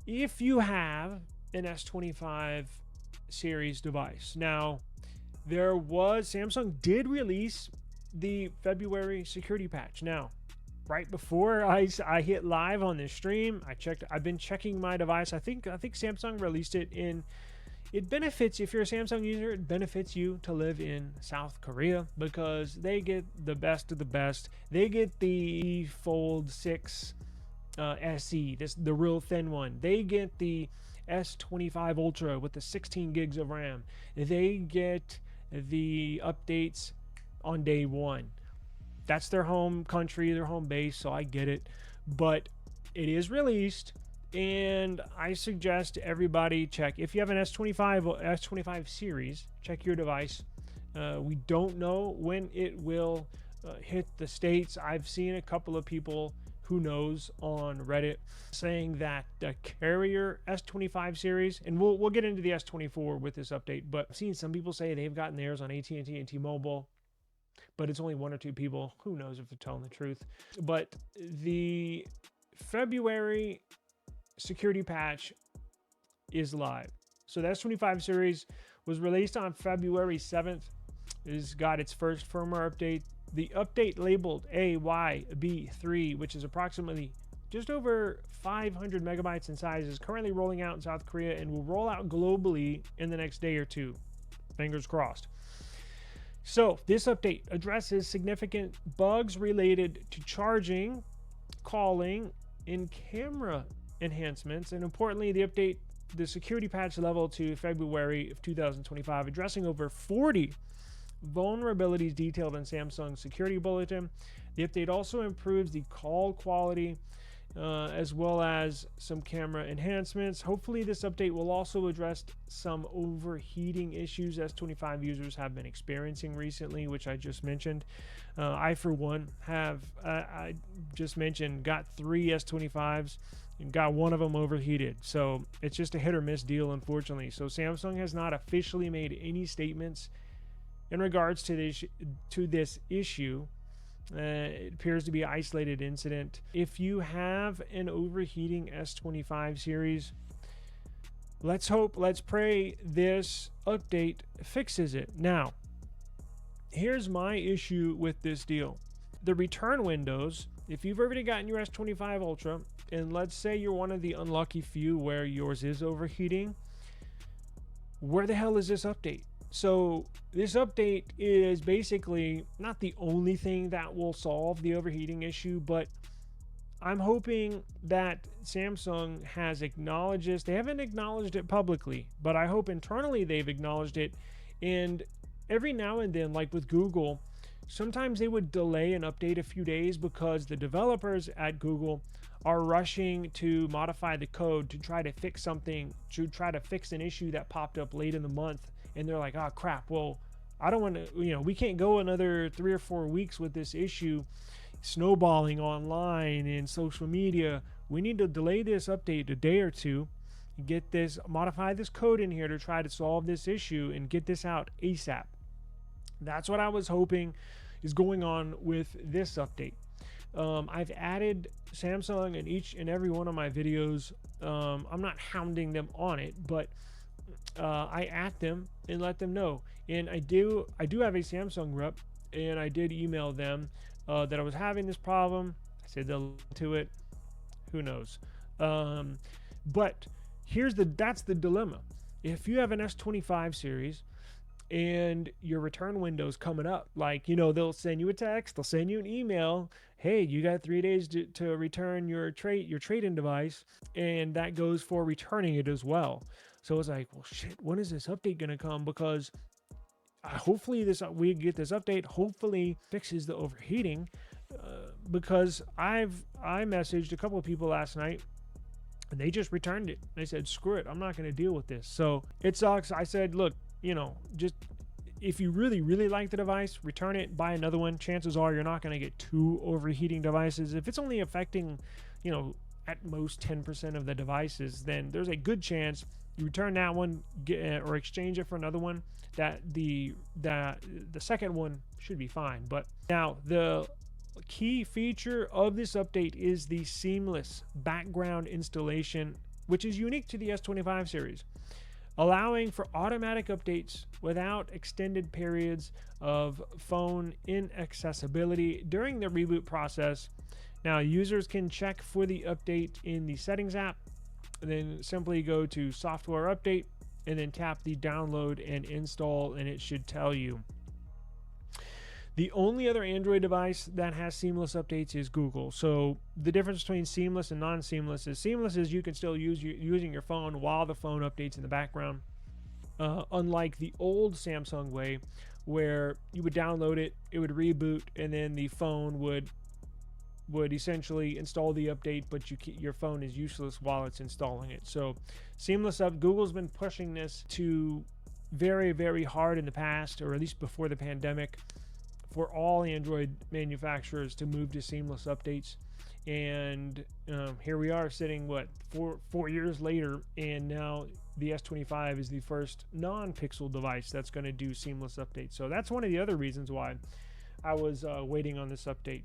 if you have an S25 series device. Now, Samsung did release the February security patch. Now, right before I hit live on this stream, I've been checking my device. I think Samsung released it in. It benefits, if you're a Samsung user, it benefits you to live in South Korea because they get the best of the best. They get the Fold 6 SE, the real thin one. They get the S25 Ultra with the 16 gigs of RAM. They get the updates on day one. That's their home country, their home base, so I get it. But it is released, and I suggest everybody check. If you have an S25 series, check your device. We don't know when it will hit the States. I've seen a couple of people, who knows, on Reddit saying that the carrier S25 series, and we'll get into the S24 with this update, but I've seen some people say they've gotten theirs on AT&T and T-Mobile, but it's only one or two people. Who knows if they're telling the truth. But the February security patch is live. So the S25 series was released on February 7th. It's got its first firmware update. The update labeled AYB3, which is approximately just over 500 megabytes in size, is currently rolling out in South Korea and will roll out globally in the next day or two. Fingers crossed. So this update addresses significant bugs related to charging, calling, and camera enhancements, and importantly, the security patch level to February of 2025, addressing over 40 vulnerabilities detailed in Samsung's security bulletin. The update also improves the call quality as well as some camera enhancements. Hopefully this update will also address some overheating issues S25 users have been experiencing recently, which I just mentioned. I, for one, have I just mentioned got 3 S25s and got one of them overheated. So it's just a hit or miss deal, unfortunately. So Samsung has not officially made any statements in regards to this issue. It appears to be an isolated incident. If you have an overheating S25 series, let's pray this update fixes it. Now, here's my issue with this deal. The return windows, if you've already gotten your S25 Ultra, and let's say you're one of the unlucky few where yours is overheating, where the hell is this update? So this update is basically not the only thing that will solve the overheating issue, but I'm hoping that Samsung has acknowledged this. They haven't acknowledged it publicly, but I hope internally they've acknowledged it. And every now and then, like with Google, sometimes they would delay an update a few days because the developers at Google are rushing to modify the code to try to fix something, to try to fix an issue that popped up late in the month. And they're like, oh crap, well, I don't want to, we can't go another 3 or 4 weeks with this issue snowballing online and social media. We need to delay this update a day or two, modify this code in here to try to solve this issue and get this out ASAP. That's what I was hoping is going on with this update. I've added Samsung in each and every one of my videos. I'm not hounding them on it, but I at them and let them know. And I do have a Samsung rep, and I did email them that I was having this problem. I said they'll look to it. Who knows? But that's the dilemma. If you have an S25 series and your return window's coming up, like, they'll send you a text, they'll send you an email, hey, you got 3 days to return your trade-in device, and that goes for returning it as well. So it's like, well, shit, when is this update going to come? Because hopefully we get this update, hopefully fixes the overheating, because I messaged a couple of people last night, and they just returned it. They said, screw it, I'm not going to deal with this. So it sucks. I said, look, just if you really, really like the device, return it, buy another one. Chances are you're not going to get 2 overheating devices. If it's only affecting, at most 10% of the devices, then there's a good chance you return that one, or exchange it for another one, that the second one should be fine. But now the key feature of this update is the seamless background installation which is unique to the S25 series, allowing for automatic updates without extended periods of phone inaccessibility during the reboot process. Now, users can check for the update in the Settings app, and then simply go to Software Update, and then tap the download and install, and it should tell you. The only other Android device that has seamless updates is Google. So the difference between seamless and non-seamless is you can still use using your phone while the phone updates in the background. Unlike the old Samsung way, where you would download it, it would reboot, and then the phone would essentially install the update, but your phone is useless while it's installing it. So seamless up. Google's been pushing this to very, very hard in the past, or at least before the pandemic, for all Android manufacturers to move to seamless updates. And here we are sitting, four years later, and now the S25 is the first non-Pixel device that's going to do seamless updates. So that's one of the other reasons why I was waiting on this update.